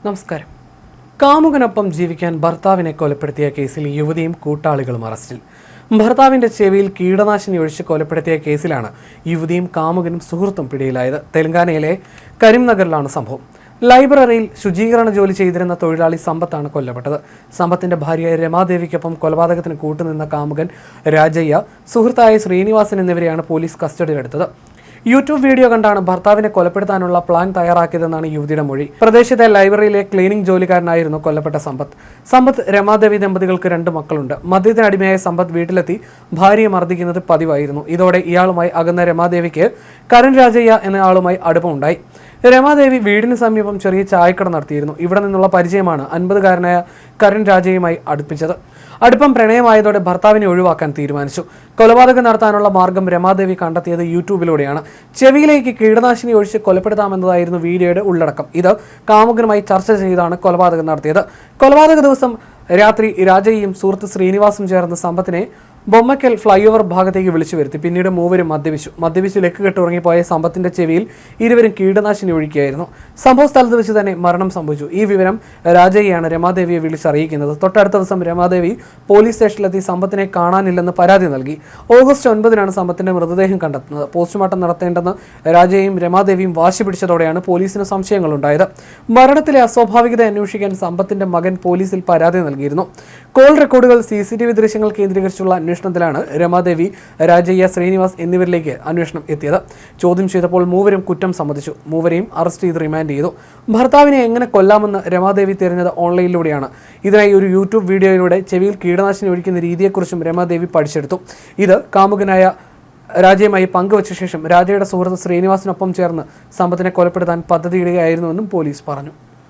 നമസ്കാരം. കാമുകനൊപ്പം ജീവിക്കാൻ ഭർത്താവിനെ കൊലപ്പെടുത്തിയ കേസിൽ യുവതിയും കൂട്ടാളികളും അറസ്റ്റിൽ. ഭർത്താവിന്റെ ചെവിയിൽ കീടനാശിനി ഒഴിച്ച് കൊലപ്പെടുത്തിയ കേസിലാണ് യുവതിയും കാമുകനും സുഹൃത്തും പിടിയിലായത്. തെലങ്കാനയിലെ കരിംനഗറിലാണ് സംഭവം. ലൈബ്രറിയിൽ ശുചീകരണ ജോലി ചെയ്തിരുന്ന തൊഴിലാളി സമ്പത്താണ് കൊല്ലപ്പെട്ടത്. സമ്പത്തിന്റെ ഭാര്യ രമാദേവിക്കൊപ്പം കൊലപാതകത്തിന് കൂട്ടുനിന്ന കാമുകൻ രാജയ്യ, സുഹൃത്തായ ശ്രീനിവാസൻ എന്നിവരെയാണ് പോലീസ് കസ്റ്റഡിയിലെടുത്തത്. യൂട്യൂബ് വീഡിയോ കണ്ടാണ് ഭർത്താവിനെ കൊലപ്പെടുത്താനുള്ള പ്ലാൻ തയ്യാറാക്കിയതെന്നാണ് യുവതിയുടെ മൊഴി. പ്രദേശത്തെ ലൈബ്രറിയിലെ ക്ലീനിംഗ് ജോലിക്കാരനായിരുന്നു കൊല്ലപ്പെട്ട സമ്പത്ത്. രമാദേവി ദമ്പതികൾക്ക് 2 മക്കളുണ്ട്. മദ്യത്തിനടിമയായ സമ്പത്ത് വീട്ടിലെത്തി ഭാര്യയെ മർദ്ദിക്കുന്നത് പതിവായിരുന്നു. ഇതോടെ ഇയാളുമായി അകന്ന രമാദേവിക്ക് കരൺ രാജയ്യ എന്ന ആളുമായി അടുപ്പമുണ്ടായി. രമാദേവി വീടിന് സമീപം ചെറിയ ചായക്കട നടത്തിയിരുന്നു. ഇവിടെ നിന്നുള്ള പരിചയമാണ് 50-കാരനായ കരൺ രാജയുമായി അടുപ്പിച്ചത്. അടുപ്പം പ്രണയമായതോടെ ഭർത്താവിനെ ഒഴിവാക്കാൻ തീരുമാനിച്ചു. കൊലപാതകം നടത്താനുള്ള മാർഗം രമാദേവി കണ്ടെത്തിയത് യൂട്യൂബിലൂടെയാണ്. ചെവിയിലേക്ക് കീടനാശിനി ഒഴിച്ച് കൊലപ്പെടുത്താമെന്നതായിരുന്നു വീഡിയോയുടെ ഉള്ളടക്കം. ഇത് കാമുകനുമായി ചർച്ച ചെയ്താണ് കൊലപാതകം നടത്തിയത്. കൊലപാതക ദിവസം രാത്രി രാജയും സുഹൃത്ത് ശ്രീനിവാസും ചേർന്ന് സമ്പത്തിനെ ബൊമ്മക്കൽ ഫ്ലൈ ഓവർ ഭാഗത്തേക്ക് വിളിച്ചു വരുത്തി. പിന്നീട് മൂവരും മദ്യപിച്ചു ലെക്ക് കെട്ടുറങ്ങിപ്പോയ സമ്പത്തിന്റെ ചെവിയിൽ ഇരുവരും കീടനാശിനി ഒഴിക്കുകയായിരുന്നു. സംഭവ സ്ഥലത്ത് വെച്ച് തന്നെ മരണം സംഭവിച്ചു. ഈ വിവരം രാജയ്യാണ് രമാദേവിയെ വിളിച്ചറിയിക്കുന്നത്. തൊട്ടടുത്ത ദിവസം രമാദേവി പോലീസ് സ്റ്റേഷനിലെത്തി സമ്പത്തിനെ കാണാനില്ലെന്ന് പരാതി നൽകി. ഓഗസ്റ്റ് 9-നാണ് സമ്പത്തിന്റെ മൃതദേഹം കണ്ടെത്തുന്നത്. പോസ്റ്റ്മോർട്ടം നടത്തേണ്ടെന്ന് രാജയും രമാദേവിയും വാശി പിടിച്ചതോടെയാണ് പോലീസിന് സംശയങ്ങളുണ്ടായത്. മരണത്തിലെ അസ്വാഭാവികത അന്വേഷിക്കാൻ സമ്പത്തിന്റെ മകൻ പോലീസിൽ പരാതി നൽകിയിരുന്നു. കോൾ റെക്കോർഡുകൾ, CCTV ദൃശ്യങ്ങൾ കേന്ദ്രീകരിച്ചുള്ള അന്വേഷണത്തിലാണ് രമാദേവി, രാജയ്യ, ശ്രീനിവാസ് എന്നിവരിലേക്ക് അന്വേഷണം എത്തിയത്. ചോദ്യം ചെയ്തപ്പോൾ മൂവരും കുറ്റം സമ്മതിച്ചു. മൂവരെയും അറസ്റ്റ് ചെയ്ത് റിമാൻഡ് ചെയ്തു. ഭർത്താവിനെ എങ്ങനെ കൊല്ലാമെന്ന് രമാദേവി തിരഞ്ഞത് ഓൺലൈനിലൂടെയാണ്. ഇതിനായി ഒരു യൂട്യൂബ് വീഡിയോയിലൂടെ ചെവിയിൽ കീടനാശിനി ഒഴിക്കുന്ന രീതിയെക്കുറിച്ചും രമാദേവി പഠിച്ചെടുത്തു. ഇത് കാമുകനായ രാജയുമായി പങ്കുവച്ച ശേഷം രാജയുടെ സുഹൃത്ത് ശ്രീനിവാസിനൊപ്പം ചേർന്ന് സമ്പത്തിനെ കൊലപ്പെടുത്താൻ പദ്ധതിയിടുകയായിരുന്നുവെന്നും പോലീസ് പറഞ്ഞു.